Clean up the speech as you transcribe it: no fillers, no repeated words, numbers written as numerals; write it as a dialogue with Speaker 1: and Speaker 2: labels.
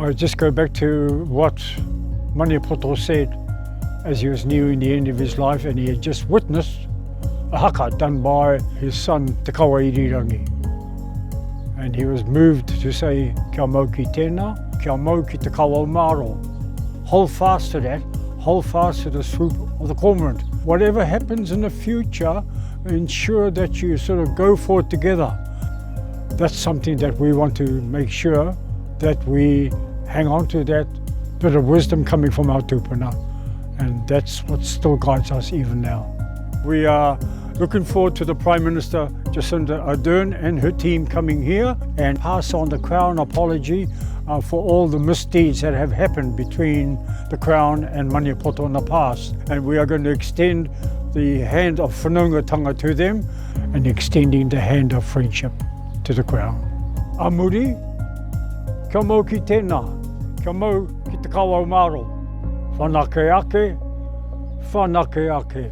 Speaker 1: I just go back to what Maniapoto said as he was nearing the end of his life, and he had just witnessed a haka done by his son Te Kawa Irirangi. And he was moved to say, kia mau ki tēnā, kia mau ki te kawa maro. Hold fast to that, hold fast to the swoop of the cormorant. Whatever happens in the future, ensure that you sort of go for it together. That's something that we want to make sure that we hang on to, that bit of wisdom coming from our tūpuna. And that's what still guides us even now. We are looking forward to the Prime Minister Jacinda Ardern and her team coming here and pass on the Crown apology for all the misdeeds that have happened between the Crown and Maniapoto in the past. And we are going to extend the hand of whanaungatanga to them and extending the hand of friendship to the Crown. A muri, kia mau ki tēnā, kia mau ki te kawa maro. Whanake ake, whanake ake.